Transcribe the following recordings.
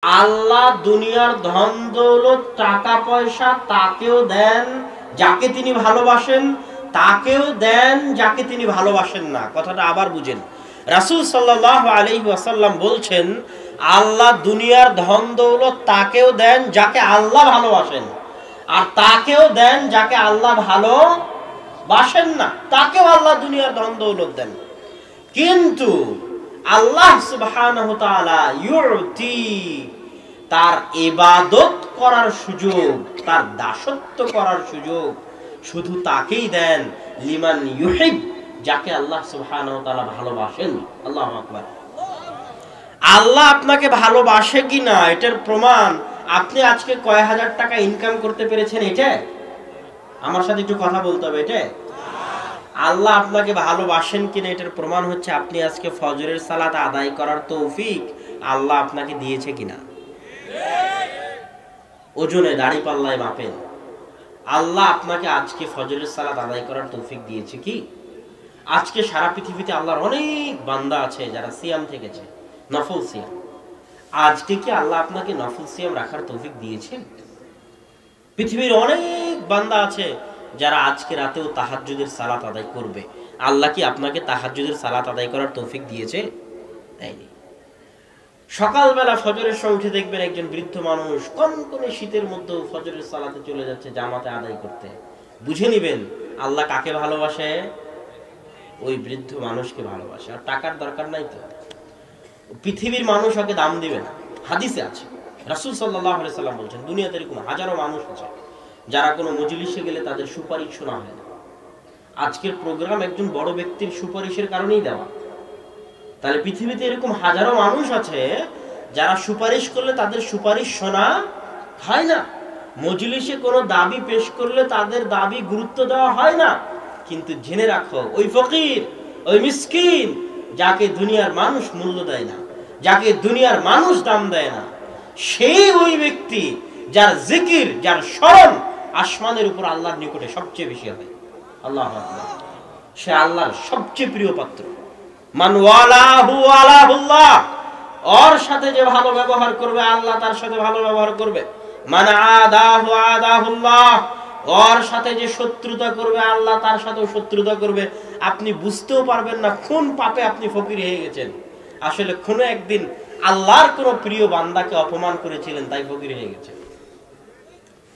আল্লাহ দুনিয়ার ধন দৌলত টাকা পয়সা তাকেও দেন যাকে তিনি ভালোবাসেন, তাকেও দেন যাকে তিনি ভালোবাসেন না। কথাটা আবার বুঝেন। রাসূল সাল্লাল্লাহু আলাইহি ওয়াসাল্লাম বলছেন, আল্লাহ দুনিয়ার ধন দৌলত তাকেও দেন যাকে আল্লাহ ভালোবাসেন, আর তাকেও দেন যাকে আল্লাহ ভালোবাসেন না, তাকেও আল্লাহ দুনিয়ার ধন দৌলত দেন। কিন্তু আল্লাহ সুবহানাহু ওয়া তাআলা ইউতি, তার ইবাদত করার সুযোগ, তার দাসত্ব করার সুযোগ শুধু তাকেই দেন লিমান ইউহিব, যাকে আল্লাহ সুবহানাহু ওয়া তাআলা ভালোবাসেন। আল্লাহু আকবার। আল্লাহ আপনাকে ভালোবাসে কিনা এটার প্রমাণ আপনি আজকে কয় হাজার টাকা ইনকাম করতে পেরেছেন, এটা আমার সাথে একটু কথা বলতে হবে। এটা আল্লাহ আপনাকে ভালোবাসেন কিনা এটার প্রমাণ হচ্ছে আপনি আজকে ফজরের সালাত আদায় করার তৌফিক আল্লাহ আপনাকে দিয়েছে কিনা। ওজনে দাড়ি পাল্লায় মাপেন, আল্লাহ আপনাকে আজকে ফজরের সালাত আদায় করার তৌফিক দিয়েছে কি? আজকে সারা পৃথিবীতে আল্লাহর অনেক বান্দা আছে যারা সিয়াম থেকেছে, নফল সিয়াম। আজকে কি আল্লাহ আপনাকে নফল সিয়াম রাখার তৌফিক দিয়েছেন? পৃথিবীর অনেক বান্দা আছে যারা আজকে রাতেও তাহাজ্জুদের সালাত আদায় করবে। আল্লাহ কি আপনাকে তাহাজ্জুদের সালাত আদায় করার তৌফিক দিয়েছে? দেয়নি। সকালবেলা ফজরের সময় উঠে দেখবেন একজন বৃদ্ধ মানুষ কনকনে শীতের মধ্যেও ফজরের সালাতে চলে যাচ্ছে জামাতে আদায় করতে। বুঝে নিবেন আল্লাহ কাকে ভালোবাসে? ওই বৃদ্ধ মানুষকে ভালোবাসে। আর টাকার দরকার নাই তো, পৃথিবীর মানুষ ওকে দাম দিবে না। হাদিসে আছে, রাসূল সাল্লাল্লাহু আলাইহি সাল্লাম বলেছেন, দুনিয়াতে এরকম হাজারো মানুষ আছে যারা কোনো মজলিসে গেলে তাদের সুপারিশ শোনা হয় না। আজকের প্রোগ্রাম একজন বড় ব্যক্তির সুপারিশের কারণেই দেওয়া। তাহলে পৃথিবীতে এরকম হাজারো মানুষ আছে যারা সুপারিশ করলে তাদের সুপারিশ শোনা হয় না। মজলিসে কোনো দাবি পেশ করলে তাদের দাবি গুরুত্ব দেওয়া হয় না। কিন্তু জেনে রাখো, ওই ফকির, ওই মিসকিন যাকে দুনিয়ার মানুষ মূল্য দেয় না, যাকে দুনিয়ার মানুষ দাম দেয় না, সেই ওই ব্যক্তি যার জিকির, যার স্মরণ আসমানের উপর আল্লাহর নিকটে সবচেয়ে বেশি হয়। আল্লাহু আকবার। সে আল্লাহর সবচেয়ে প্রিয় পাত্র। মান ওয়ালাহু ওয়ালাহুল্লাহ, ওর সাথে যে ভালো ব্যবহার করবে আল্লাহ তার সাথে ভালো ব্যবহার করবে। মান আদাহু আদাহুল্লাহ, ওর সাথে যে শত্রুতা করবে আল্লাহ তার সাথেও শত্রুতা করবে। আপনি বুঝতেও পারবেন না কোন পাপে আপনি ফকির হয়ে গেছেন। আসলে কোনো একদিন আল্লাহর কোনো প্রিয় বান্দাকে অপমান করেছিলেন, তাই ফকির হয়ে গেছে।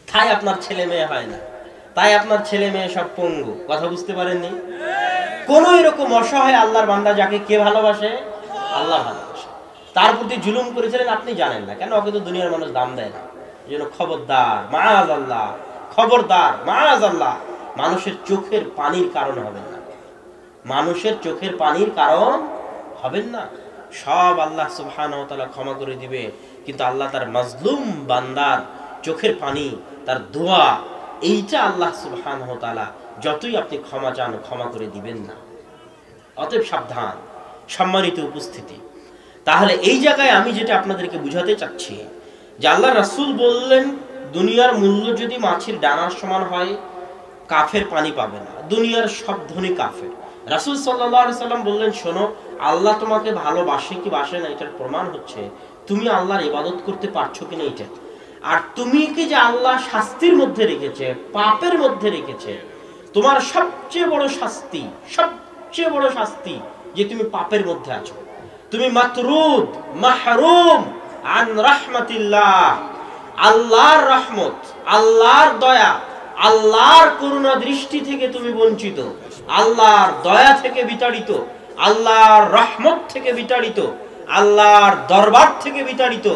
তাই আপনার ছেলে মেয়ে হয় না, তাই আপনার ছেলে মেয়ে সব পঙ্গু। কথা বুঝতে পারেননি? কোন এরকম অসহায় আল্লাহর বান্দা যাকে কে ভালোবাসে? আল্লাহ ভালোবাসে। তার প্রতি জুলুম করেছিলেন আপনি জানেন না, কেন? ওকে তো দুনিয়ার মানুষ দাম দেয় না। এজন্য খবরদার, মাআযাল্লাহ, খবরদার, মাআযাল্লাহ, মানুষের চোখের পানির কারণ হবেন না। মানুষের চোখের পানির কারণ হবেন না। সব আল্লাহ সুবহানাহু ওয়া তাআলা ক্ষমা করে দিবে, কিন্তু আল্লাহ তার মাজলুম বান্দার চোখের পানি, তার দোয়া, এইটা আল্লাহ সুবহানাহু ওয়া তাআলা যতই আপনি ক্ষমা চান ক্ষমা করে দিবেন না। অতএব সাবধান। সম্মানিত উপস্থিতি, তাহলে এই জায়গায় আমি যেটা আপনাদেরকে বুঝাতে চাচ্ছি যে আল্লাহ রাসূল বললেন দুনিয়ার মূল্য যদি মাছের ডানার সমান হয় কাফের পানি পাবে না। দুনিয়ার সব ধনী কাফের। রাসূল সাল্লাল্লাহু আলাইহি সাল্লাম বললেন, শোনো, আল্লাহ তোমাকে ভালোবাসে কি বাসে না এটার প্রমাণ হচ্ছে তুমি আল্লাহর ইবাদত করতে পারছো কিনা এটা। আর তুমি কি যে আল্লাহ শাস্তির মধ্যে রেখেছে, পাপের মধ্যে রেখেছে, তোমার সবচেয়ে বড় শাস্তি, সবচেয়ে বড় শাস্তি যে তুমি পাপের মধ্যে আছো, তুমি মাতরুদ, মাহরুম আন রাহমাতিল্লাহ, আল্লাহর রহমত, আল্লাহর দয়া, আল্লাহর করুণা দৃষ্টি থেকে তুমি বঞ্চিত, আল্লাহর দয়া থেকে বিতাড়িত, আল্লাহর রহমত থেকে বিতাড়িত, আল্লাহর দরবার থেকে বিতাড়িত।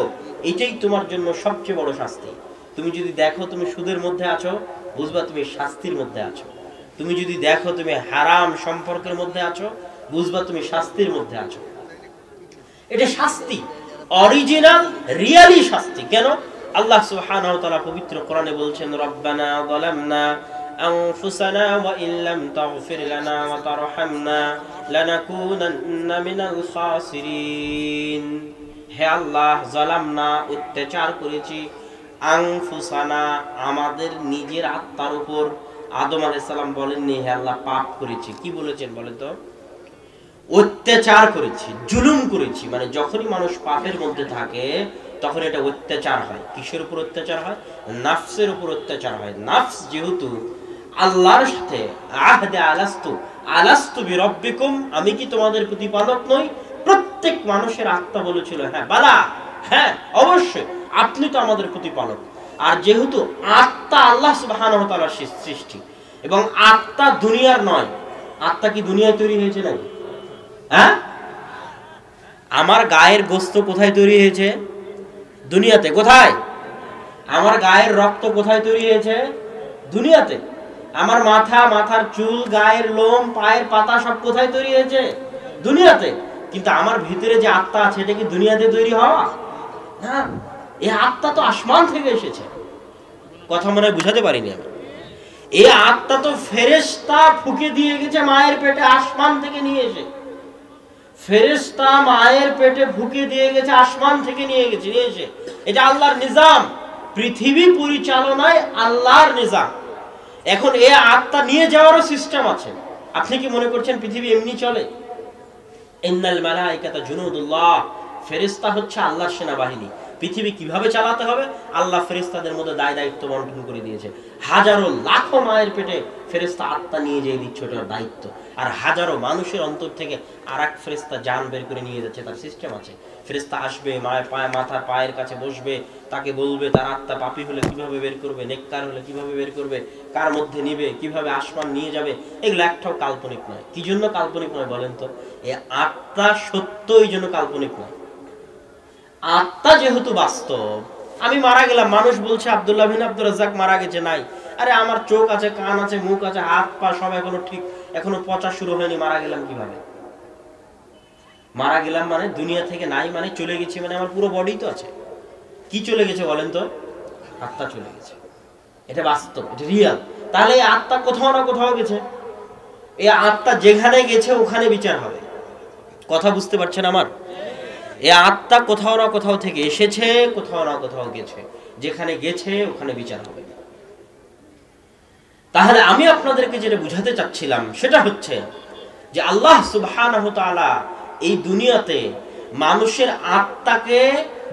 এটাই তোমার জন্য সবচেয়ে বড় শাস্তি। তুমি যদি দেখো তুমি সুদের মধ্যে আছো, বুঝবা তুমি শাস্তির মধ্যে আছো। তুমি যদি দেখো তুমি হারাম সম্পর্কের মধ্যে আছো, বুঝবা তুমি শাস্তির মধ্যে আছো। এটা শাস্তি, অরিজিনাল রিয়ালি শাস্তি। কেন? আল্লাহ সুবহানাহু ওয়া তাআলা পবিত্র কোরআনে বলছেন, রব্বানা যালামনা আনফুসানা ওয়া ইল্লাম তাগফির লানা ওয়া তারহামনা লানাকুনান্না মিনাল খাসিরিন। হে আল্লাহ, যালামনা, অত্যাচার করেছি, আনফুসানা, আমাদের নিজের আত্মার উপর। আদম আলাইহিস সালাম বলেননি হে আল্লাহ পাপ করেছি, কি বলেছেন বলেন তো? অত্যাচার করেছি, জুলুম করেছি। মানে যখনই মানুষ পাপের মধ্যে থাকে তখন এটা অত্যাচার হয়। কিসের উপর অত্যাচার হয়? নাফসের উপর অত্যাচার হয়। নাফস যেহেতু আল্লাহর সাথে আহদে আলাস্তু আলাস্তু বিরব্বিকুম, আমি কি তোমাদের প্রতিপালক নই, প্রত্যেক মানুষের আত্মা বলেছিল হ্যাঁ বালা, হ্যাঁ অবশ্যই আপনি তো আমাদের প্রতিপালক। আর যেহেতু আত্মা আল্লাহ সুবহানাহু ওয়া তাআলার সৃষ্টি এবং আত্মা দুনিয়ার নয়, আত্মা কি দুনিয়ায় তৈরি হয়েছে নাকি? হ্যাঁ, আমার গায়ের গোস্ত কোথায় তৈরি হয়েছে? দুনিয়াতে। কোথায়? আমার গায়ের রক্ত কোথায় তৈরি হয়েছে? দুনিয়াতে। আমার মাথা, মাথার চুল, গায়ের লোম, পায়ের পাতা সব কোথায় তৈরি হয়েছে? দুনিয়াতে। কিন্তু আমার ভিতরে যে আত্মা আছে এটা কি দুনিয়াতে তৈরি হওয়া? না, এই আত্মা তো আসমান থেকে এসেছে। কথা মনে হয় বুঝাতে পারিনি আমি। এই আত্মা তো ফেরেশতা ফুঁকে দিয়ে গেছে মায়ের পেটে, আসমান থেকে নিয়ে এসে। ফেরেশতা মায়ের পেটে ফুঁকে দিয়ে গেছে, আসমান থেকে নিয়ে এসে। এটা আল্লাহর নিজাম, পৃথিবী পরিচালনায় আল্লাহর নিজাম। এখন এই আত্মা নিয়ে যাওয়ারও সিস্টেম আছে। আপনি কি মনে করছেন পৃথিবী এমনি চলে? ইন্নাল মালাইকাতা জুনুদুল্লাহ, ফেরেশতা হচ্ছে আল্লাহর সেনাবাহিনী। পৃথিবী কিভাবে চালাতে হবে আল্লাহ ফেরেশতাদের মধ্যে দায়িত্ব বন্টন করে দিয়েছে। হাজারো লাখো মায়ের পেটে ফেরেশতা আত্মা নিয়ে যেয়ে দিচ্ছে, ওটার দায়িত্ব। আর হাজারো মানুষের অন্তর থেকে আরেক ফেরেশতা জান বের করে নিয়ে যাচ্ছে, তার সিস্টেম আছে। ফেরেশতা আসবে, মায়ের পায়ে মাথার পায়ের কাছে বসবে, তাকে বলবে তার আত্মা পাপী হলে কিভাবে বের করবে, নেককার হলে কিভাবে বের করবে, কার মধ্যে নিবে, কিভাবে আসমান নিয়ে যাবে। এগুলো একটাও কাল্পনিক নয়। কি জন্য কাল্পনিক নয় বলেন তো? এই আত্মা সত্য, এই জন্য কাল্পনিক নয়। আত্মা যেহেতু বাস্তব, আমি মারা গেলাম, মানুষ বলছে আব্দুল্লাহ বিন আব্দুর রাজ্জাক মারা গেছে, নাই। আরে আমার চোখ আছে, কান আছে, মুখ আছে, হাত পা সব এখনো ঠিক, এখনো পচা শুরু হয়নি, মারা গেলাম কিভাবে? মারা গেলাম মানে দুনিয়া থেকে নাই, মানে চলে গেছি, মানে আমার পুরো বডি তো আছে। কি চলে গেছে বলেন তো? আত্মা চলে গেছে। এটা বাস্তব, এটা রিয়াল। তাহলে এই আত্মা কোথাও না কোথাও গেছে। এই আত্মা যেখানে গেছে ওখানে বিচার হবে। কথা বুঝতে পারছেন আমার? এই আত্মা কোথাও না কোথাও থেকে এসেছে, কোথাও না কোথাও গেছে। যেখানে গেছে ওখানে বিচার হবে। তাহলে আমি আপনাদেরকে যেটা বুঝাতে চাচ্ছিলাম সেটা হচ্ছে যে আল্লাহ সুবহানাহু ওয়া তাআলা এই দুনিয়াতে মানুষের আত্মাকে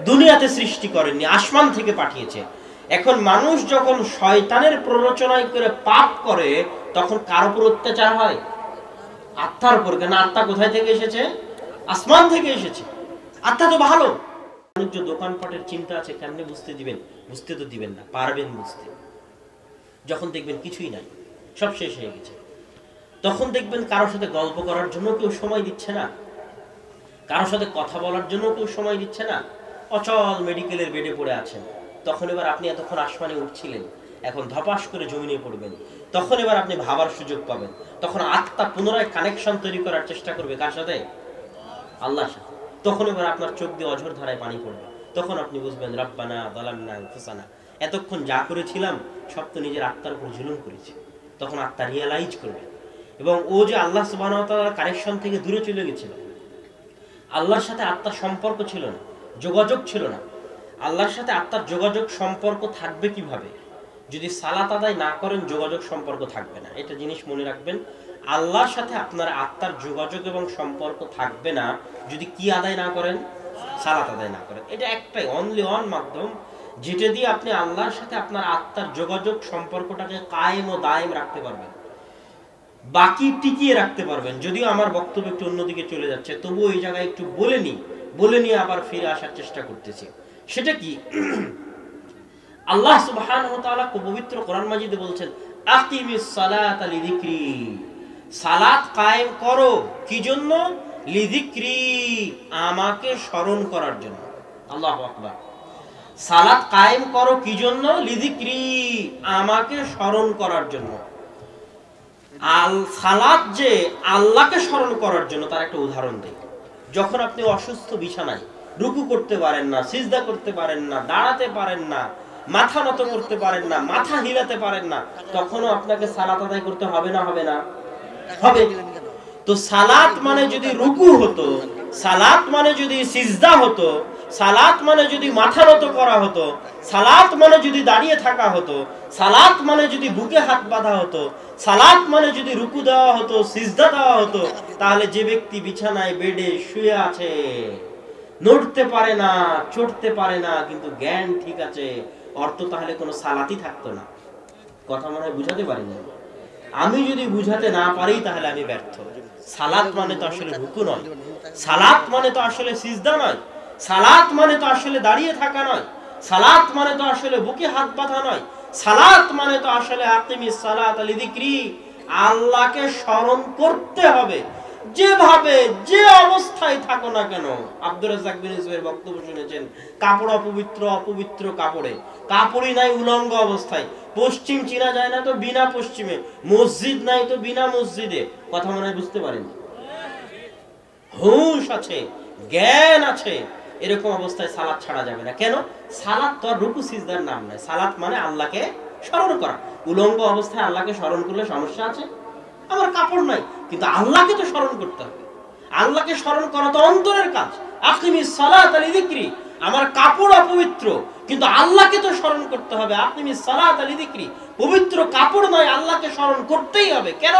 দুনিয়াতে সৃষ্টি করেননি, আসমান থেকে পাঠিয়েছে। এখন মানুষ যখন শয়তানের প্ররোচনায় করে পাপ করে, তখন কার উপর অত্যাচার হয়? আত্মার উপর। কেন? আত্মা কোথায় থেকে এসেছে? আসমান থেকে এসেছে। আত্মা তো ভালো। বাণিজ্য দোকানপাটের চিন্তা আছে, কেমনে বুঝতে দিবেন? বুঝতে তো দিবেন না, পারবেন বুঝতে যখন দেখবেন কিছুই নাই, সব শেষ হয়ে গেছে। তখন দেখবেন কারোর সাথে গল্প করার জন্য কেউ সময় দিচ্ছে না, কারোর সাথে কথা বলার জন্য কেউ সময় দিচ্ছে না। অচল মেডিকেলের বেডে পড়ে আছেন। তখন এবার আপনি এতক্ষণ আসমানে উঠছিলেন, এখন ধপাস করে জমিনে পড়বেন। তখন এবার আপনি ভাবার সুযোগ পাবেন। তখন আত্মা পুনরায় কানেকশন তৈরি করার চেষ্টা করবে। কার সাথে? আল্লাহর সাথে। তখন এবার আপনার চোখ দিয়ে অঝর ধারায় পানি পড়বে। তখন আপনি বুঝবেন রব্বানা যালামনা আনফুসানা, এতক্ষণ যা করেছিলাম সব তো নিজের আত্মার উপর জুলুম করেছি। তখন আত্মা রিয়েলাইজ করবে। এবং ও যে আল্লাহ সুবহানাহু ওয়া তাআলার কানেকশন থেকে দূরে চলে গেছিল, আল্লাহর সাথে আত্মার সম্পর্ক ছিল না, যোগাযোগ ছিল না। আল্লাহর সাথে আত্মার যোগাযোগ সম্পর্ক থাকবে কিভাবে? যদি সালাত আদায় না করেন যোগাযোগ সম্পর্ক থাকবে না। এটা জিনিস মনে রাখবেন। আল্লাহর সাথে আপনার আত্মার যোগাযোগ এবং সম্পর্ক থাকবে না যদি কি আদায় না করেন? সালাত আদায় না করেন। এটা একটাই, অনলি ওয়ান মাধ্যম যেটা দিয়ে আপনি আল্লাহর সাথে আপনার আত্মার যোগাযোগ সম্পর্কটাকে কায়েম ও দায়েম রাখতে পারবেন, বাকি টিকিয়ে রাখতে পারবেন। যদিও আমার বক্তব্য একটু অন্যদিকে চলে যাচ্ছে, তবুও এই জায়গায় একটু বলে নিয়ে আবার ফিরে আসার চেষ্টা করতেছি। সেটা কি? আল্লাহ সুবহানাহু ওয়া তাআলা পবিত্র কোরআন মাজিদে বলছেন আকিমিস সালাতা লিযিকরি, সালাত কায়েম করো কি জন্য? লিযিকরি, আমাকে স্মরণ করার জন্য। আল্লাহু আকবার। সালাত কায়েম করো কি জন্য? লিযিকরি, আমাকে স্মরণ করার জন্য। সালাত যে আল্লাহকে স্মরণ করার জন্য, তার একটা উদাহরণ দেই। যখন আপনি অসুস্থ বিছানায়, রুকু করতে পারেন না, সিজদা করতে পারেন না, দাঁড়াতে পারেন না, মাথা নত করতে পারেন না, মাথা হিলাতে পারেন না, তখনও আপনাকে সালাত আদায় করতে হবে না? হবে না? হবে। তো সালাত মানে যদি রুকু হতো, সালাত মানে যদি সিজদা হতো, সালাত মানে যদি মাথা নত করা হতো, সালাত মানে যদি দাঁড়িয়ে থাকা হতো, সালাত মানে যদি বুকে হাত বাঁধা হতো, সালাত মানে যদি রুকু দেওয়া হতো, সিজদা দেওয়া হতো, তাহলে যে ব্যক্তি বিছানায় বেডে শুয়ে আছে নড়তে পারে না, চড়তে পারে না, কিন্তু জ্ঞান ঠিক আছে, অর্থ তাহলে কোনো সালাতই থাকতো না। কথা মনে হয় বুঝাতে পারি না। আমি যদি বুঝাতে না পারি তাহলে আমি ব্যর্থ। সালাত মানে তো আসলে রুকু নয়, সালাত মানে তো আসলে সিজদা নয়, সালাত মানে তো আসলে দাঁড়িয়ে থাকা নয়, সালাত মানে তো আসলে বুকে হাত বাঁধা নয়, সালাত মানে তো আসলে আকিমিস সালাত লিযিকরি, আল্লাহকে স্মরণ করতে হবে যেভাবে যে অবস্থায় থাকো না কেন। আব্দুর রাজ্জাক বিন ইউসুফের বক্তব্য শুনেছেন, কাপড় অপবিত্র, অপবিত্র কাপড়ে, কাপড়ই নাই উলঙ্গ অবস্থায়, পশ্চিম চিনা যায় না তো বিনা পশ্চিমে, মসজিদ নাই তো বিনা মসজিদে। কথা মনে হয় বুঝতে পারেন? হুঁশ আছে, জ্ঞান আছে, এরকম অবস্থায় সালাত ছাড়া যাবে না। কেন? সালাত তো আর রুকু সিজদার নাম নয়। সালাত মানে আল্লাহকে স্মরণ করা। উলঙ্গ অবস্থায় আল্লাহকে স্মরণ করলে সমস্যা আছে? আমার কাপড় নাই, কিন্তু আল্লাহকে তো স্মরণ করতে হবে। আল্লাহকে স্মরণ করা তো অন্তরের কাজ। আকিমিস সালাতা লিযিকরি, আমার কাপড় অপবিত্র, কিন্তু আল্লাহকে তো স্মরণ করতে হবে। আকিমিস সালাতা লিযিকরি, পবিত্র কাপড় নয়, আল্লাহকে স্মরণ করতেই হবে। কেন?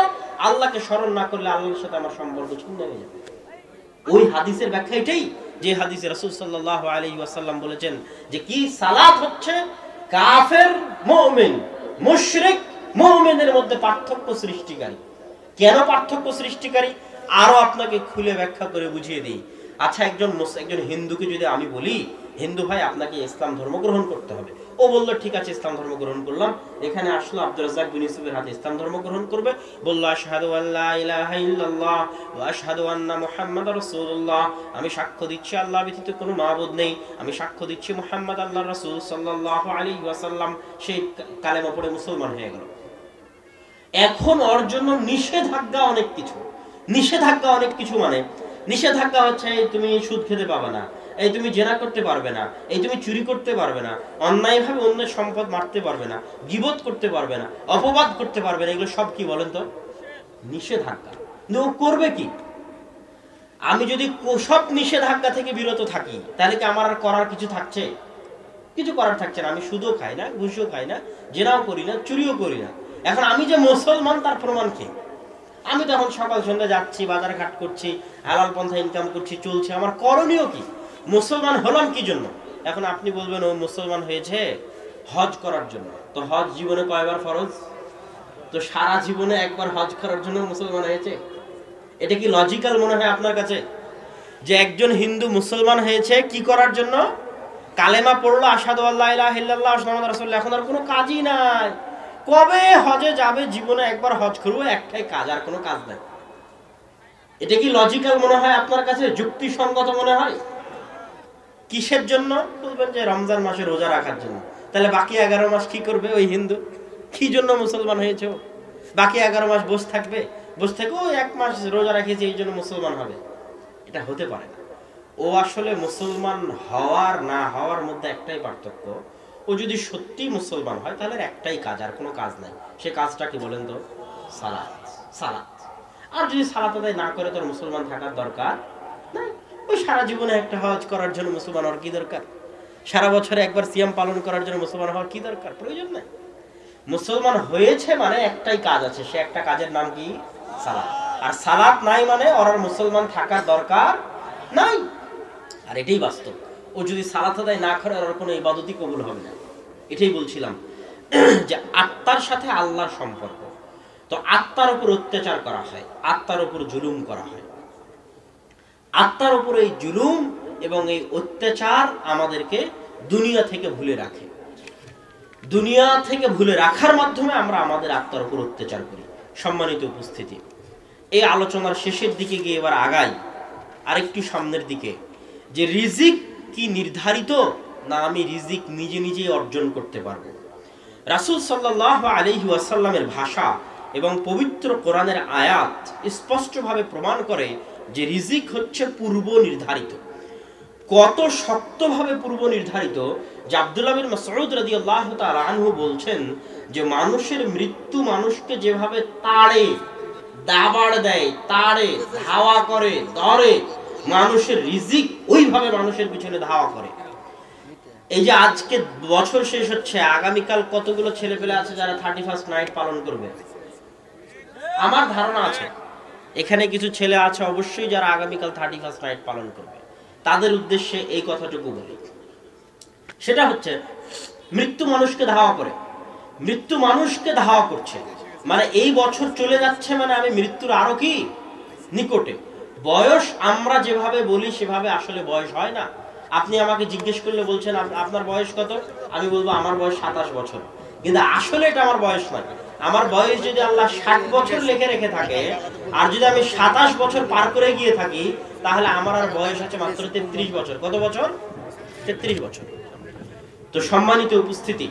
আল্লাহকে স্মরণ না করলে আল্লাহর সাথে আমার সম্পর্ক ছিন্ন হয়ে যাবে। ওই হাদিসের ব্যাখ্যা এটাই, যে হাদিসে রাসূল সাল্লাল্লাহু আলাইহি ওয়াসাল্লাম বলেছেন যে কি সালাত হচ্ছে কাফের মুমিন মুশরিক মুমিনের মধ্যে পার্থক্য সৃষ্টিকারী। কেন পার্থক্য সৃষ্টিকারী আরো আপনাকে খুলে ব্যাখ্যা করে বুঝিয়ে দিই। আচ্ছা, একজন হিন্দুকে যদি আমি বলি, হিন্দু ভাই আপনাকে ইসলাম ধর্ম গ্রহণ করতে হবে, ও বলল ঠিক আছে ইসলাম ধর্ম গ্রহণ করলাম। এখানে আসলো আব্দুর রাজ্জাক বিন ইউসুফের হাতে ইসলাম ধর্ম গ্রহণ করবে, বলল আশহাদু আল্লা ইলাহা ইল্লাল্লাহ ওয়া আশহাদু আন্না মুহাম্মাদার রাসূলুল্লাহ, আমি সাক্ষ্য দিচ্ছি আল্লাহ ব্যতীত কোনো মাবুদ নেই, আমি সাক্ষ্য দিচ্ছি মুহাম্মদ আল্লাহর রাসূল সাল্লাল্লাহু আলাইহি ওয়াসাল্লাম। সেই কালেমা পড়ে মুসলমান হয়ে গেল। এখন ওর জন্য নিষেধাজ্ঞা অনেক কিছু। নিষেধাজ্ঞা অনেক কিছু মানে নিষেধাজ্ঞা হচ্ছে এই তুমি সুদ খেতে পাবে না, এই তুমি জেনা করতে পারবে না, এই তুমি চুরি করতে পারবে না, অন্যায়ভাবে অন্যের সম্পদ মারতে পারবে না, গীবত করতে পারবে না, অপবাদ করতে পারবে না। এগুলো সব কি বলেন তো? নিষেধাজ্ঞা। কিন্তু ও করবে কি? আমি যদি সব নিষেধাজ্ঞা থেকে বিরত থাকি তাহলে কি আমার আর করার কিছু থাকছে? কিছু করার থাকছে না। আমি সুদও খাই না, ঘুষও খাই না, জেনাও করি না, চুরিও করি না। এখন আমি যে মুসলমান তার প্রমাণ কি? আমি তো এখন সকাল সন্ধ্যা যাচ্ছি, বাজার ঘাট করছি, হালাল পন্থা ইনকাম করছি, চলছে, আমার করণীয় কি? মুসলমান হলাম কি জন্য? এখন আপনি বলবেন ও মুসলমান হয়েছে হজ করার জন্য। তো হজ জীবনে কয়বার ফরজ? তো সারা জীবনে একবার হজ করার জন্য মুসলমান হয়েছে? এটা কি লজিক্যাল মনে হয় আপনার কাছে যে একজন হিন্দু মুসলমান হয়েছে কি করার জন্য? কালেমা পড়লো, আশহাদু আল্লা ইলাহা ইল্লাল্লাহ মুহাম্মাদুর রাসূলুল্লাহ, এখন আর কোনো কাজই নাই। কবে হজে যাবে? জীবনে একবার হজ করবো, একটাই কাজ, আর কোনো কাজ নাই। এটা কি লজিক্যাল মনে হয় আপনার কাছে? যুক্তিসঙ্গত মনে হয়? কিসের জন্য? বলবেন যে রমজান মাসে রোজা রাখার জন্য। তাহলে বাকি 11 মাস কি করবে ওই হিন্দু? কি জন্য মুসলমান হয়েছে? বাকি 11 মাস বসে থাকবে, বসে থেকে ও 1 মাস রোজা রাখিয়েছে এই জন্য মুসলমান হবে? এটা হতে পারে না। ও আসলে মুসলমান হওয়ার না হওয়ার মধ্যে একটাই পার্থক্য, ও যদি সত্যি মুসলমান হয় তাহলে একটাই কাজ, আর কোনো কাজ নাই। সে কাজটা কি বলেন তো? সালাত। সালাত। আর যদি সালাত আদায় না করে তোর মুসলমান থাকার দরকার নাই। ওই সারা জীবনে একটা হজ করার জন্য মুসলমান হওয়ার কি দরকার? সারা বছরে একবার সিয়াম পালন করার জন্য মুসলমান হওয়ার কি দরকার? প্রয়োজন নাই। মুসলমান হয়েছে মানে একটাই কাজ আছে, সে একটা কাজের নাম কি? সালাত। আর সালাত নাই মানে ওর মুসলমান থাকার দরকার নাই। আর এটাই বাস্তব। ও যদি সালাত আদায় না করে ওর কোনো ইবাদতই কবুল হবে না। এটাই বলছিলাম যে আত্মার সাথে আল্লাহর সম্পর্ক। তো আত্মার উপর অত্যাচার করা হয়, আত্মার উপর জুলুম করা হয়। আত্মার উপর এই জুলুম এবং এই অত্যাচার আমাদেরকে দুনিয়া থেকে ভুলে রাখে। দুনিয়া থেকে ভুলে রাখার মাধ্যমে আমরা আমাদের আত্মার উপর অত্যাচার করি। সম্মানিত উপস্থিতি, এই আলোচনার শেষের দিকে গিয়ে এবার আগাই আরেকটু সামনের দিকে, যে রিজিক কি নির্ধারিত, না আমি রিজিক নিজে নিজেই অর্জন করতে পারবো? রাসূল সাল্লাল্লাহু আলাইহি ওয়াসাল্লামের ভাষা এবং পবিত্র কোরআনের আয়াত স্পষ্টভাবে প্রমাণ করে যে রিজিক হচ্ছে পূর্ব নির্ধারিত। কত শক্তভাবে পূর্ব নির্ধারিত যে আব্দুল্লাহ বিন মাসউদ রাদিয়াল্লাহু তাআলা আনহু বলছেন যে মানুষের মৃত্যু মানুষকে যেভাবে তাড়ে, দাবাড় দেয়, তাড়ে, ধাওয়া করে, ধরে, মানুষের রিজিক ওইভাবে মানুষের পিছনে ধাওয়া করে। এই যে আজকে বছর শেষ হচ্ছে, আগামীকাল কতগুলো ছেলে পেলে আছে যারা 31st নাইট পালন করবে? আমার ধারণা আছে এখানে কিছু ছেলে আছে অবশ্যই যারা আগামীকাল 31st নাইট পালন করবে। তাদের উদ্দেশ্যে এই কথাটুকু বলি, সেটা হচ্ছে মৃত্যু মানুষকে ধাওয়া করে, মৃত্যু মানুষকে ধাওয়া করছে, মানে এই বছর চলে যাচ্ছে মানে আমি মৃত্যুর আরো কি নিকটে। বয়স আমরা যেভাবে বলি সেভাবে আসলে বয়স হয় না। আপনি আমাকে জিজ্ঞেস করলে বলছেন আপনার বয়স কত, আমি বলবো আমার বয়স 27 বছর, কিন্তু আসলে এটা আমার বয়স নয়। আমার বয়স যদি আল্লাহ 60 বছর লিখে রেখে থাকে, আর যদি আমি 27 বছর পার করে গিয়ে থাকি, তাহলে আমার আর বয়স আছে মাত্র 33 বছর। কত বছর? 33 বছর। তো সম্মানিত উপস্থিতি,